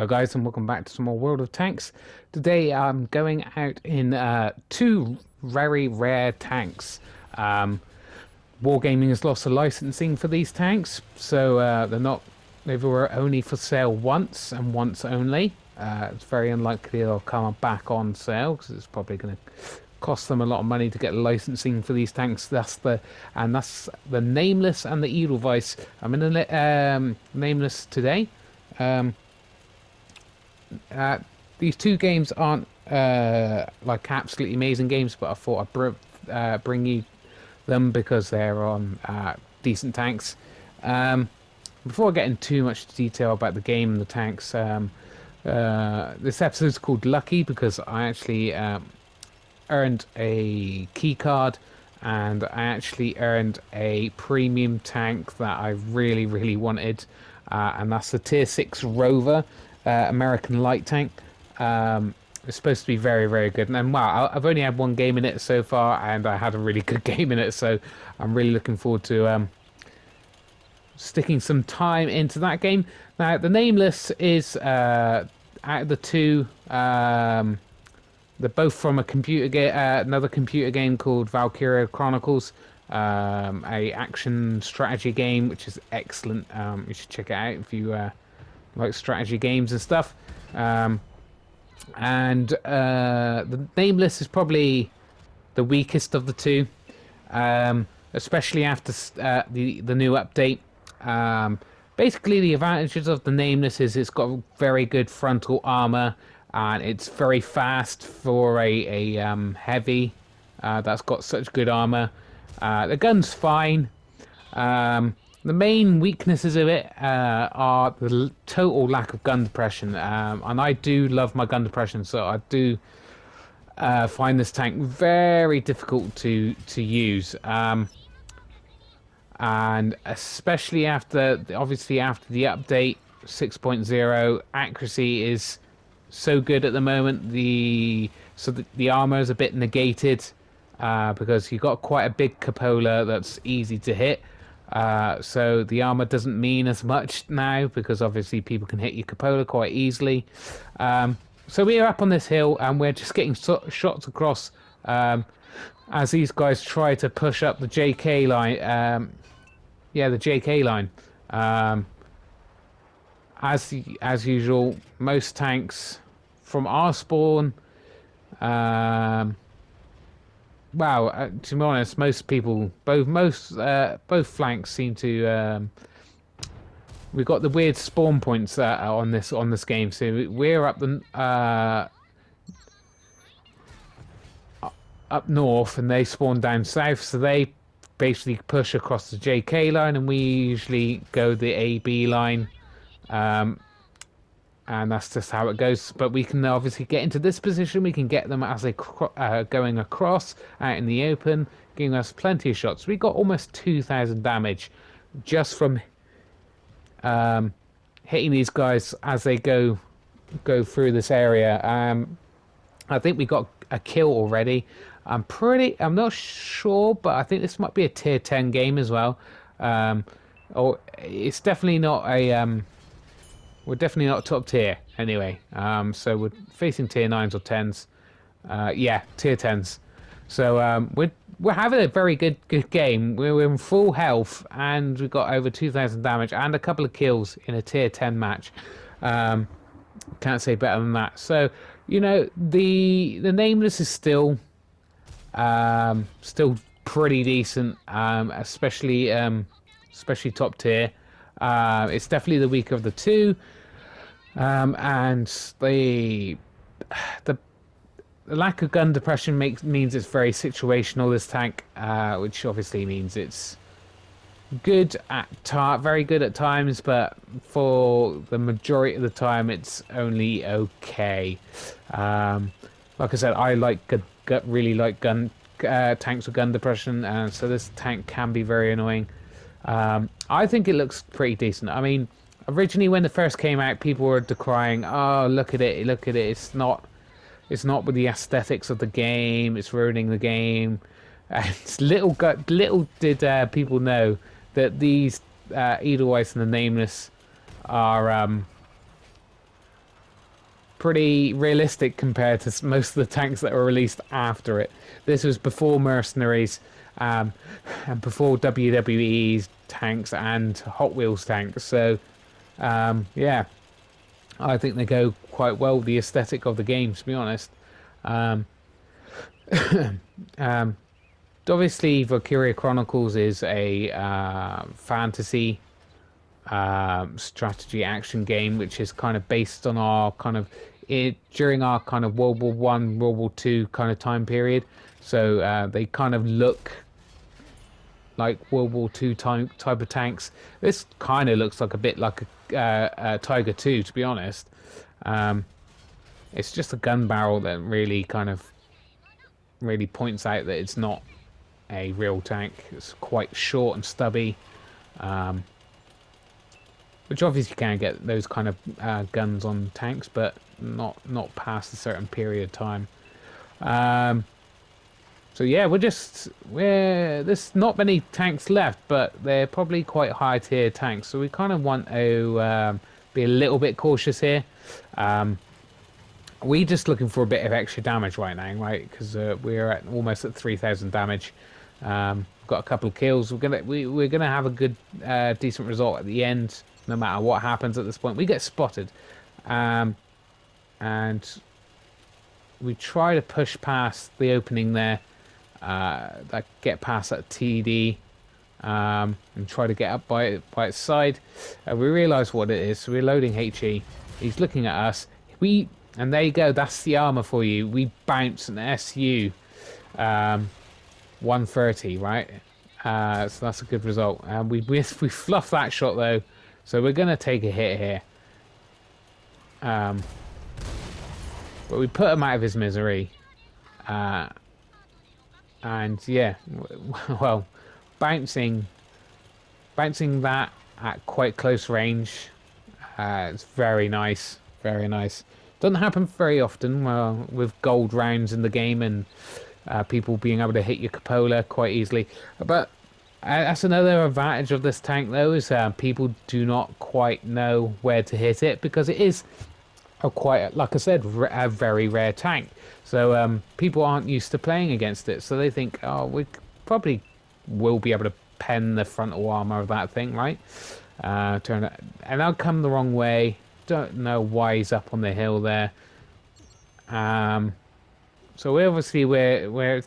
Hello guys and welcome back to some more World of Tanks. Today I'm going out in two very rare tanks. Wargaming has lost the licensing for these tanks, so they were only for sale once and once only. It's very unlikely they'll come back on sale because it's probably going to cost them a lot of money to get licensing for these tanks. That's the Nameless and the Edelweiss. I'm in the Nameless today. These two games aren't like absolutely amazing games, but I thought I'd bring you them because they're on decent tanks. Before I get into too much detail about the game and the tanks, this episode is called Lucky because I actually earned a key card and I actually earned a premium tank that I really wanted, and that's the Tier 6 Rover. American light tank. It's supposed to be very good, and wow, I've only had one game in it so far and I had a really good game in it, so I'm really looking forward to sticking some time into that game. Now the Nameless is out of the two, they're both from a computer game, another computer game called Valkyria Chronicles, a action strategy game which is excellent. You should check it out if you like strategy games and stuff. The Nameless is probably the weakest of the two, especially after the new update. Basically, the advantages of the Nameless is it's got very good frontal armor and it's very fast for a heavy that's got such good armor. The gun's fine. The main weaknesses of it are the total lack of gun depression, and I do love my gun depression, so I do find this tank very difficult to use, and especially after the update 6.0, accuracy is so good at the moment. The armor is a bit negated because you've got quite a big cupola that's easy to hit. So the armor doesn't mean as much now because obviously people can hit your cupola quite easily. So we're up on this hill and we're just getting shots across as these guys try to push up the JK line. The JK line. As usual, most tanks from our spawn. Wow, to be honest, most people, both flanks seem to. We've got the weird spawn points on this game, so we're up up north, and they spawn down south. So they basically push across the JK line, and we usually go the AB line. And that's just how it goes. But we can obviously get into this position. We can get them as they going across out in the open, giving us plenty of shots. We got almost 2,000 damage just from hitting these guys as they go through this area. I think we got a kill already. I'm not sure, but I think this might be a tier 10 game as well. Or it's definitely not a. We're definitely not top tier anyway. So we're facing tier 9s or 10s. Tier 10s. So we're having a very good game. We're in full health and we've got over 2,000 damage and a couple of kills in a tier 10 match. Can't say better than that. So the Nameless is still pretty decent, especially top tier. It's definitely the weaker of the two, and the lack of gun depression means it's very situational, this tank, which obviously means it's good very good at times, but for the majority of the time it's only okay. Like I said, I really like gun tanks with gun depression, and so this tank can be very annoying. I think it looks pretty decent. I mean, originally when it first came out, people were decrying, "Oh, look at it! It's not with the aesthetics of the game. It's ruining the game." And little did people know that these Edelweiss and the Nameless are pretty realistic compared to most of the tanks that were released after it. This was before Mercenaries, um, and before WWE's tanks and Hot Wheels tanks. So yeah, I think they go quite well with the aesthetic of the game, to be honest. Um, Obviously, Valkyria Chronicles is a fantasy strategy action game, which is kind of based on our kind of it during our kind of World War I, World War II kind of time period. So they kind of look like World War II type of tanks. This kind of looks like a bit like a Tiger 2, to be honest. Um, it's just a gun barrel that really points out that it's not a real tank. It's quite short and stubby. Um, Which obviously you can get those kind of guns on tanks, but not past a certain period of time. Um, so yeah, there's not many tanks left, but they're probably quite high tier tanks. So we kind of want to be a little bit cautious here. We're just looking for a bit of extra damage right now, right? Because we're almost at 3,000 damage. Got a couple of kills. We're gonna have a good decent result at the end, no matter what happens at this point. We get spotted, and we try to push past the opening there, like get past that TD, and try to get up by its side. We realise what it is, so we're loading HE. He's looking at us. And there you go. That's the armor for you. We bounce an SU. 130, right? So that's a good result. We fluff that shot though, so we're gonna take a hit here. But we put him out of his misery. And yeah, well, bouncing that at quite close range, it's very nice, very nice. Doesn't happen very often with gold rounds in the game and people being able to hit your cupola quite easily. But that's another advantage of this tank, though, is people do not quite know where to hit it because it is like I said, a very rare tank. So people aren't used to playing against it, so they think, oh, we probably will be able to pen the frontal armor of that thing, right? Turn it, and I'll come the wrong way. Don't know why he's up on the hill there. So we're it's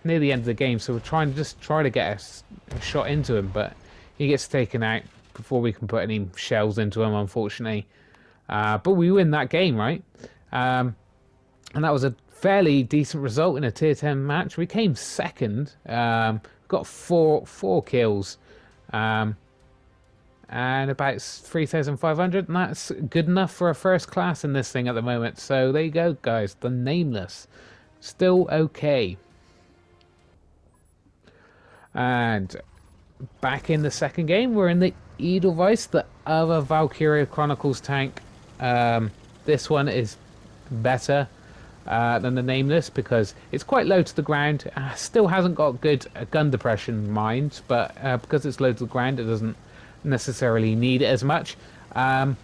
near the end of the game, so we're trying to get a shot into him, but he gets taken out before we can put any shells into him, unfortunately. But we win that game, right? And that was a fairly decent result in a tier 10 match. We came second, got four kills, and about 3,500, and that's good enough for a first class in this thing at the moment. So there you go, guys. The Nameless, still okay. And back in the second game, we're in the Edelweiss, the other Valkyria Chronicles tank. This one is better than the Nameless because it's quite low to the ground. Still hasn't got good gun depression, mind, but because it's low to the ground, it doesn't necessarily need it as much. And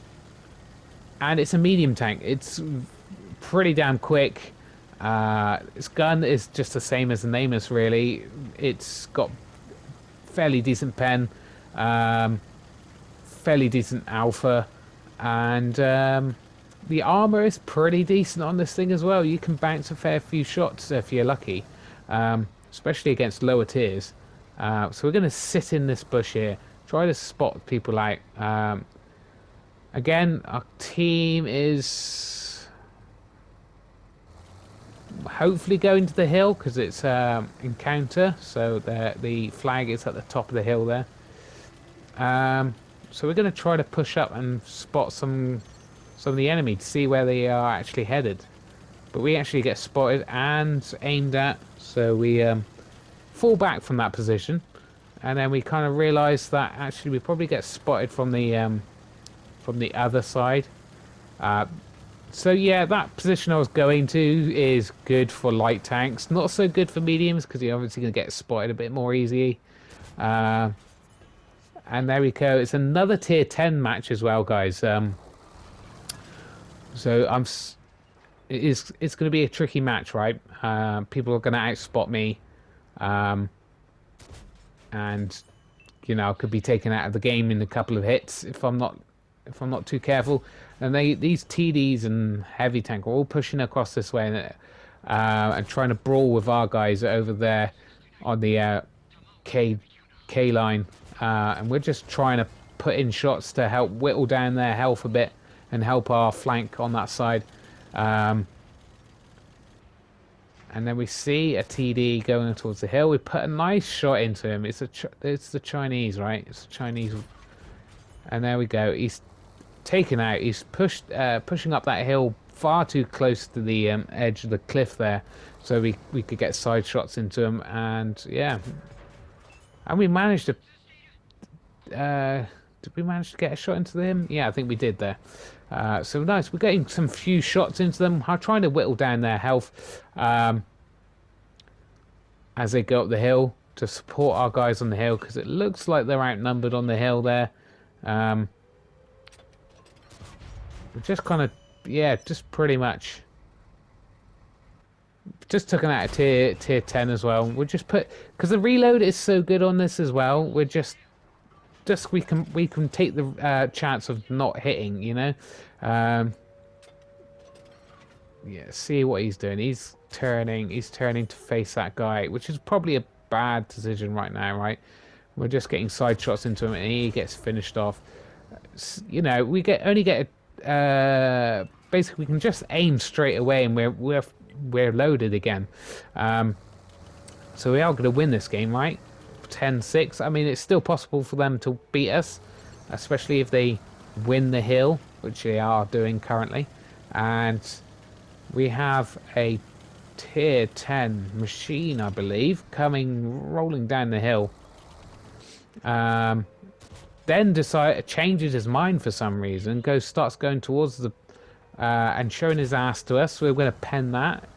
it's a medium tank. It's pretty damn quick. Its gun is just the same as the Nameless, really. It's got fairly decent pen, fairly decent alpha, and the armor is pretty decent on this thing as well. You can bounce a fair few shots if you're lucky, especially against lower tiers. So we're going to sit in this bush here, try to spot people out. Again, our team is hopefully going to the hill because it's encounter, so the flag is at the top of the hill there. So we're going to try to push up and spot some of the enemy to see where they are actually headed. But we actually get spotted and aimed at, so we fall back from that position, and then we kind of realise that actually we probably get spotted from the other side. So yeah, that position I was going to is good for light tanks, not so good for mediums because you're obviously going to get spotted a bit more easily. And there we go. It's another tier 10 match as well, guys. So it's going to be a tricky match, right? People are going to outspot me, um, and I could be taken out of the game in a couple of hits if I'm not too careful. And these TDs and heavy tank are all pushing across this way and trying to brawl with our guys over there on the K K line, and we're just trying to put in shots to help whittle down their health a bit and help our flank on that side. Um, and then we see a TD going towards the hill. We put a nice shot into him. It's the Chinese, right? It's the Chinese, and there we go. He's taken out. He's pushing up that hill far too close to the edge of the cliff there, so we could get side shots into him. And yeah, and we managed to. Did we manage to get a shot into him? Yeah, I think we did there. So nice. We're getting some few shots into them. I'm trying to whittle down their health as they go up the hill to support our guys on the hill, because it looks like they're outnumbered on the hill there. We're just kind of, yeah, just pretty much. Just took an out of tier 10 as well. We'll just put, because the reload is so good on this as well. We're just we can take the chance of not hitting, yeah, see what he's doing. He's turning to face that guy, which is probably a bad decision right now, right? We're just getting side shots into him and he gets finished off. We only get basically we can just aim straight away and we're loaded again. So we are going to win this game, right? 10-6. I mean, it's still possible for them to beat us, especially if they win the hill, which they are doing currently. And we have a tier 10 machine, I believe, rolling down the hill. Then changes his mind for some reason, starts going towards the and showing his ass to us. So we're going to pen that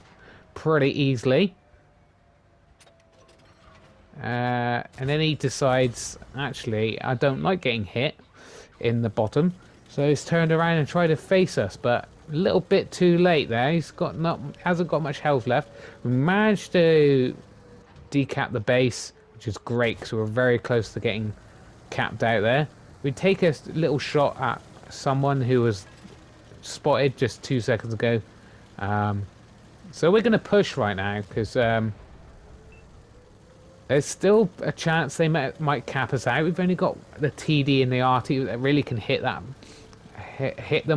pretty easily. And then he decides, actually, I don't like getting hit in the bottom. So he's turned around and tried to face us, but a little bit too late there. Hasn't got much health left. We managed to decap the base, which is great because we're very close to getting capped out there. We take a little shot at someone who was spotted just 2 seconds ago. So we're going to push right now because there's still a chance they might cap us out. We've only got the TD and the RT that really can hit them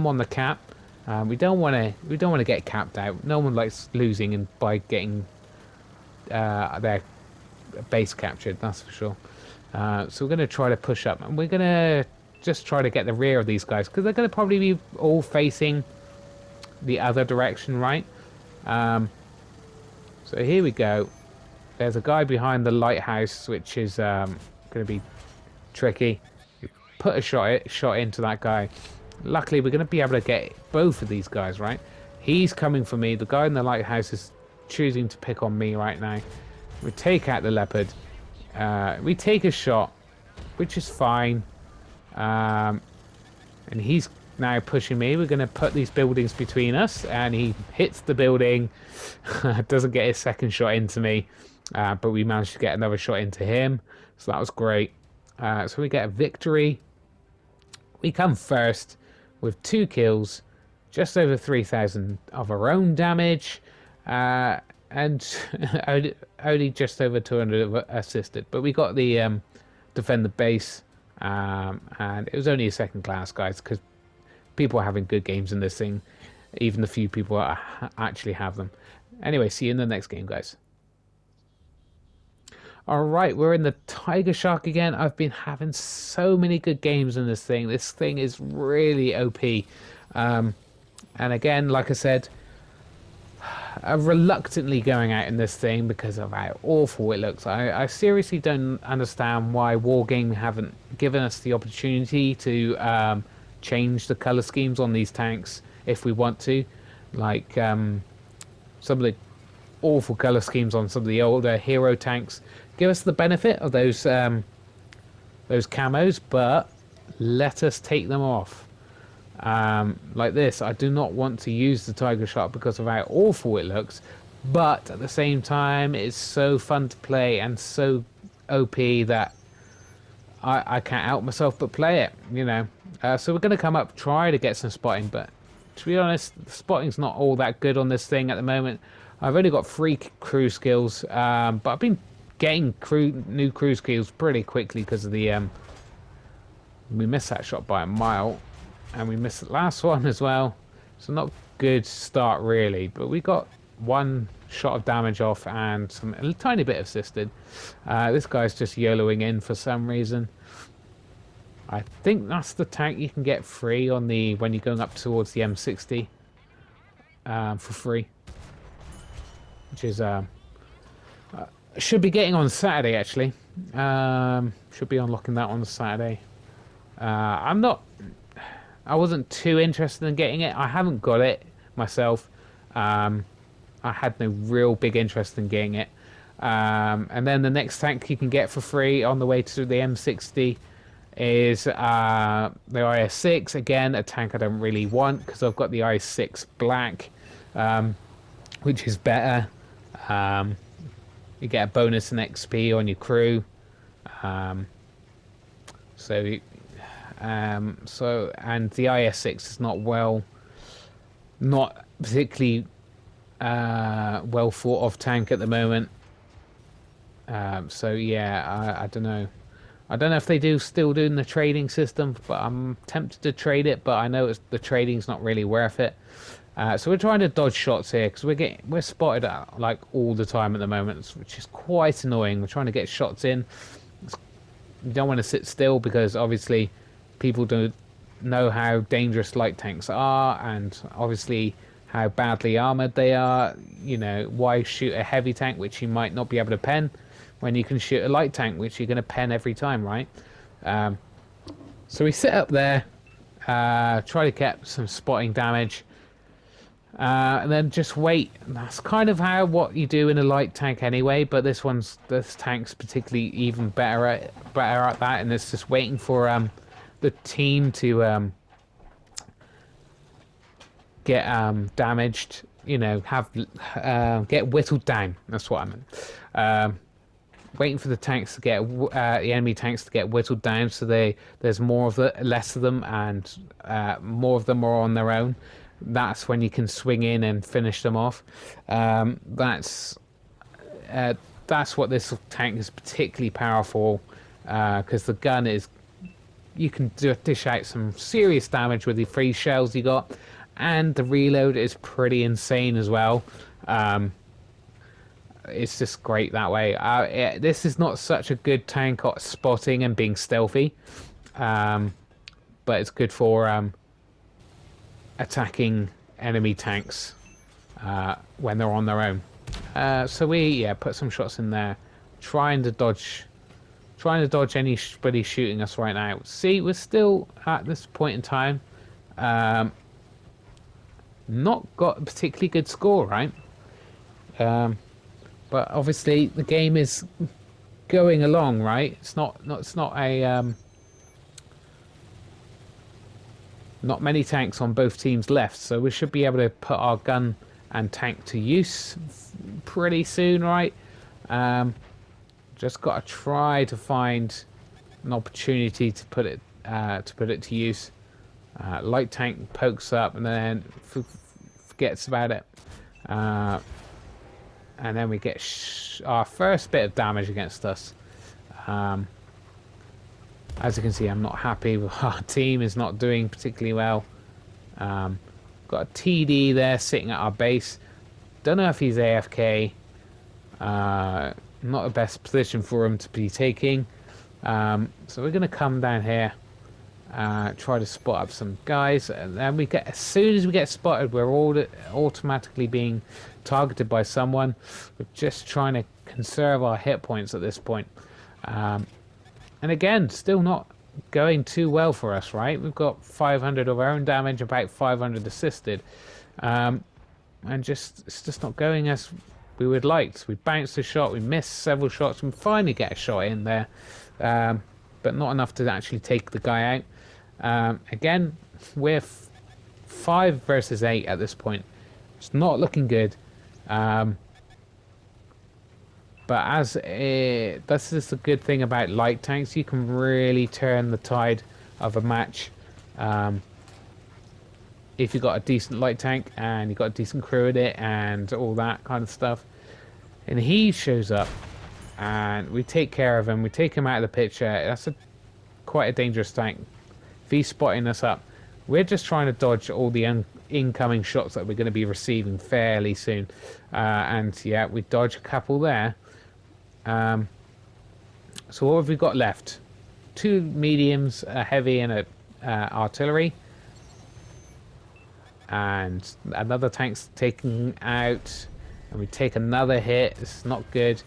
on the cap. We don't want to get capped out. No one likes losing and by getting their base captured. That's for sure. So we're going to try to push up, and we're going to just try to get the rear of these guys because they're going to probably be all facing the other direction, right? So here we go. There's a guy behind the lighthouse, which is going to be tricky. Put a shot into that guy. Luckily, we're going to be able to get both of these guys, right? He's coming for me. The guy in the lighthouse is choosing to pick on me right now. We take out the leopard. We take a shot, which is fine. And he's now pushing me. We're going to put these buildings between us, and he hits the building. Doesn't get his second shot into me. But we managed to get another shot into him, so that was great. So we get a victory. We come first with 2 kills, just over 3,000 of our own damage, and only just over 200 assisted. But we got the defend the base, and it was only a second class, guys, because people are having good games in this thing, even the few people that actually have them. Anyway, see you in the next game, guys. Alright, we're in the Tiger Shark again. I've been having so many good games in this thing. This thing is really OP. And again, like I said, I'm reluctantly going out in this thing because of how awful it looks. I seriously don't understand why Wargaming haven't given us the opportunity to change the colour schemes on these tanks if we want to. Like some of the awful colour schemes on some of the older hero tanks. Give us the benefit of those camos, but let us take them off. like this. I do not want to use the Tiger Shark because of how awful it looks, but at the same time, it's so fun to play and so OP that I can't help myself but play it, you know. So we're going to come up, try to get some spotting, but to be honest, the spotting's not all that good on this thing at the moment. I've only got three crew skills, but I've been getting new crew skills pretty quickly because of the we missed that shot by a mile, and we missed the last one as well. So not good start really, but we got one shot of damage off and a tiny bit assisted. This guy's just YOLOing in for some reason. I think that's the tank you can get free on the when you're going up towards the M60 for free, which is should be getting on Saturday actually. Should be unlocking that on Saturday. I'm not. I wasn't too interested in getting it. I haven't got it myself. I had no real big interest in getting it. And then the next tank you can get for free on the way to the M60 is the IS-6. Again, a tank I don't really want because I've got the IS-6 Black, which is better. You get a bonus in XP on your crew. So and the IS-6 is not particularly well thought of tank at the moment. So yeah, I don't know. I don't know if they still doing the trading system, but I'm tempted to trade it. But I know the trading's not really worth it. So we're trying to dodge shots here because we're spotted like all the time at the moment, which is quite annoying. We're trying to get shots in. You don't want to sit still because obviously people don't know how dangerous light tanks are, and obviously how badly armored they are. You know, why shoot a heavy tank which you might not be able to pen when you can shoot a light tank which you're going to pen every time, right? So we sit up there, try to get some spotting damage, and then just wait. That's kind of what you do in a light tank anyway, but this tank's particularly even better at that, and it's just waiting for the team to get damaged, you know, get whittled down. That's what I meant. Waiting for the tanks to get the enemy tanks to get whittled down, so there's less of them, and more of them are on their own. That's when you can swing in and finish them off. That's what this tank is particularly powerful, because the gun is, you can dish out some serious damage with the free shells you got, and the reload is pretty insane as well. It's just great that way. This is not such a good tank at spotting and being stealthy, but it's good for attacking enemy tanks when they're on their own. So we put some shots in there, trying to dodge anybody shooting us right now. See, we're still at this point in time not got a particularly good score, right? But obviously the game is going along, right? It's not many tanks on both teams left, so we should be able to put our gun and tank to use pretty soon, right? Just got to try to find an opportunity to put it to use. Light tank pokes up and then forgets about it. And then we get our first bit of damage against us. As you can see, I'm not happy with our team is not doing particularly well. Got a TD there sitting at our base. Don't know if he's AFK. Not the best position for him to be taking. So we're going to come down here. Try to spot up some guys, and then as soon as we get spotted, we're all automatically being targeted by someone. We're just trying to conserve our hit points at this point, and again, still not going too well for us, right? We've got 500 of our own damage, about 500 assisted, and it's just not going as we would like. So we bounced a shot, we missed several shots, and finally get a shot in there, but not enough to actually take the guy out. Again, we're 5 versus 8 at this point. It's not looking good. Um, but this is the good thing about light tanks. You can really turn the tide of a match. Um, if you've got a decent light tank and you've got a decent crew in it and all that kind of stuff. And he shows up and we take care of him. We take him out of the picture. That's quite a dangerous tank. If he's spotting us up, we're just trying to dodge all the incoming shots that we're going to be receiving fairly soon. And yeah, we dodge a couple there. So what have we got left? 2 mediums, a heavy and a artillery. And another tank's taken out. And we take another hit. It's not good.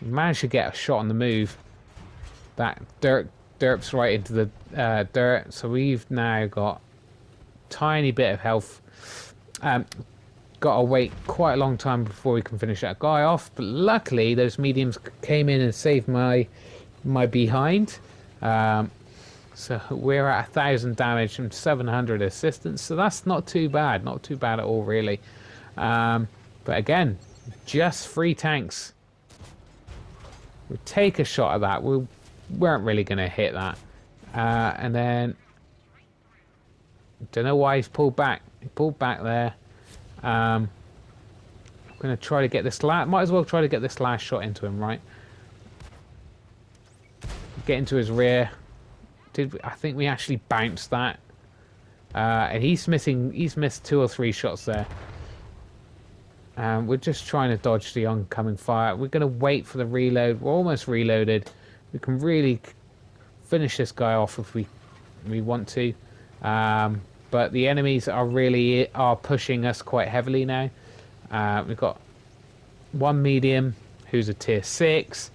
We managed to get a shot on the move. That derps right into the dirt. So we've now got a tiny bit of health. Got to wait quite a long time before we can finish that guy off. But luckily, those mediums came in and saved my behind. So we're at 1,000 damage and 700 assistance. So that's not too bad. Not too bad at all, really. But again, just 3 tanks. We take a shot at that. We weren't really going to hit that. And then, don't know why he's pulled back. He pulled back there. I'm going to try to get this might as well try to get this last shot into him, right? Get into his rear. I think we actually bounced that. And he's missed 2 or 3 shots there. We're just trying to dodge the oncoming fire. We're going to wait for the reload. We're almost reloaded. We can really finish this guy off if we want to. But the enemies are pushing us quite heavily now. We've got 1 medium who's a tier 6.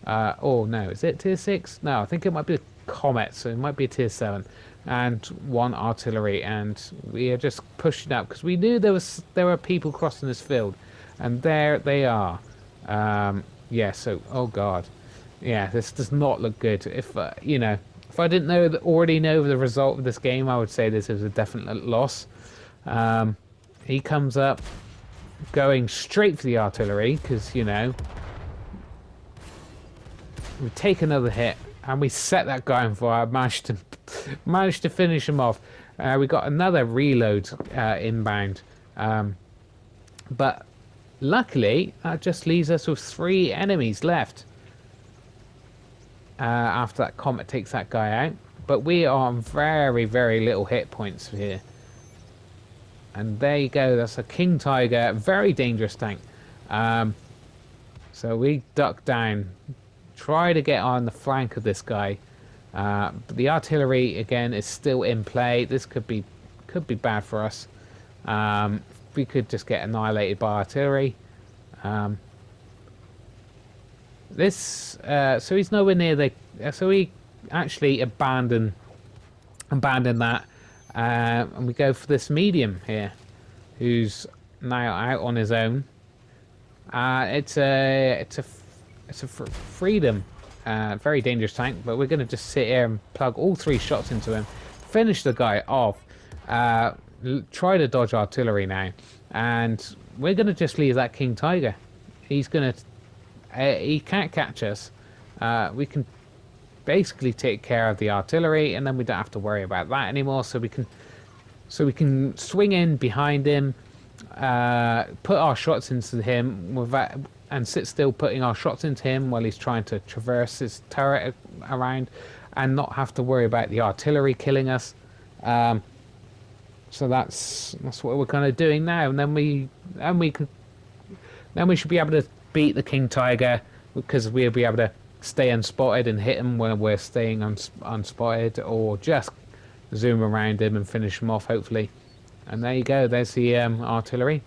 Oh no, is it tier 6? No, I think it might be a comet, so it might be a tier 7. And 1 artillery, and we are just pushing up because we knew there were people crossing this field, and there they are. Yeah, so oh god, yeah, this does not look good. If if I didn't already know the result of this game, I would say this is a definite loss. He comes up, going straight for the artillery because we take another hit. And we set that guy on fire. Managed to finish him off. We got another reload inbound. But luckily, that just leaves us with 3 enemies left. After that comet takes that guy out. But we are on very, very little hit points here. And there you go. That's a King Tiger. Very dangerous tank. So we duck down. Try to get on the flank of this guy, but the artillery again is still in play. This could be bad for us. We could just get annihilated by artillery. So he's nowhere near the. So we actually abandon that, and we go for this medium here, who's now out on his own. It's a freedom, very dangerous tank, but we're going to just sit here and plug all 3 shots into him, finish the guy off, try to dodge artillery now, and we're going to just leave that King Tiger. He can't catch us. We can basically take care of the artillery, and then we don't have to worry about that anymore. So we can swing in behind him, put our shots into him and sit still, putting our shots into him while he's trying to traverse his turret around, and not have to worry about the artillery killing us. So that's what we're kind of doing now, and then we should be able to beat the King Tiger because we'll be able to stay unspotted and hit him when we're staying unspotted, or just zoom around him and finish him off, hopefully. And there you go. There's the artillery.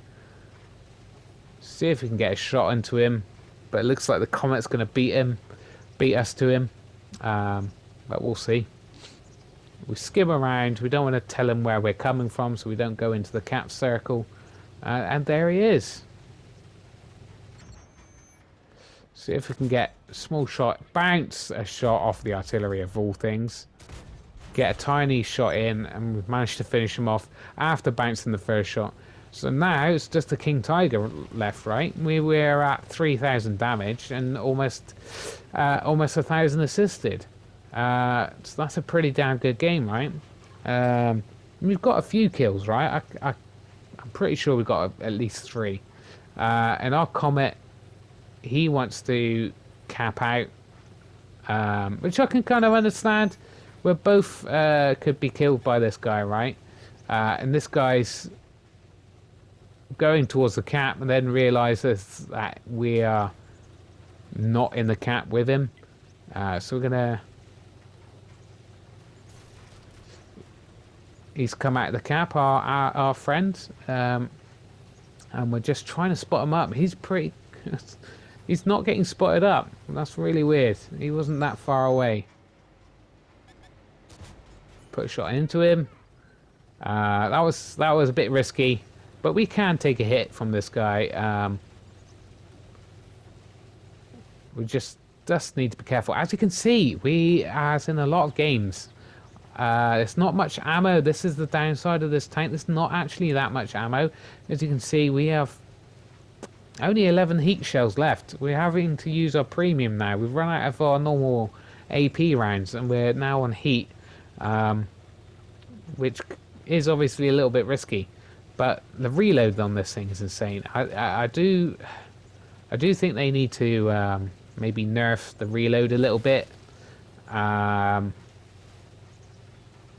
See if we can get a shot into him, but it looks like the comet's going to beat us to him. But we'll see. We skim around. We don't want to tell him where we're coming from, so we don't go into the cap circle. And there he is. See if we can get a small shot, bounce a shot off the artillery of all things. get a tiny shot in, and we've managed to finish him off after bouncing the first shot. So now it's just a King Tiger left, right? We were at 3,000 damage and almost 1,000 assisted. So that's a pretty damn good game, right? We've got a few kills, right? I'm pretty sure we've got at least three. And our Comet, he wants to cap out, which I can kind of understand. We're both could be killed by this guy, right? And this guy's going towards the cap and then realizes that we are not in the cap with him. So we're gonna... He's come out of the cap, our friend. And we're just trying to spot him up. He's pretty... He's not getting spotted up. That's really weird. He wasn't that far away. Put a shot into him. That was a bit risky, but we can take a hit from this guy. We just need to be careful. As you can see, as in a lot of games, there's not much ammo. This is the downside of this tank. There's not actually that much ammo. As you can see, we have only 11 heat shells left. We're having to use our premium now. We've run out of our normal AP rounds, and we're now on heat. Which is obviously a little bit risky, but the reload on this thing is insane. I do think they need to maybe nerf the reload a little bit, and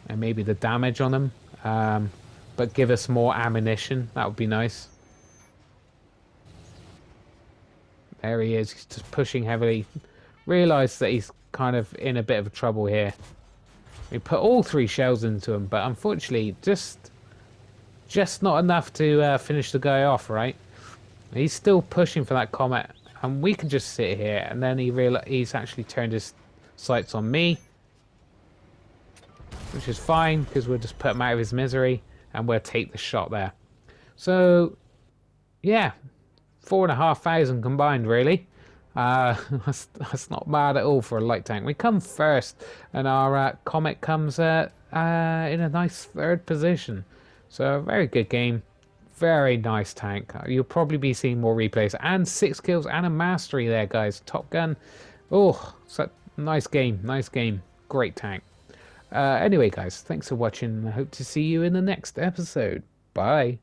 maybe the damage on them, but give us more ammunition. That would be nice. There he is. He's just pushing heavily. Realised that he's kind of in a bit of trouble here. We put all 3 shells into him, but unfortunately, just not enough to finish the guy off, right? He's still pushing for that Comet, and we can just sit here, and then he's actually turned his sights on me, which is fine, because we'll just put him out of his misery, and we'll take the shot there. So, yeah, 4,500 combined, really. That's not bad at all for a light tank. We come first, and our Comet comes in a nice 3rd position. So a very good game, very nice tank. You'll probably be seeing more replays, and 6 kills and a mastery there, guys. Top Gun. Oh, so nice game, great tank. Anyway, guys, thanks for watching. I hope to see you in the next episode. Bye.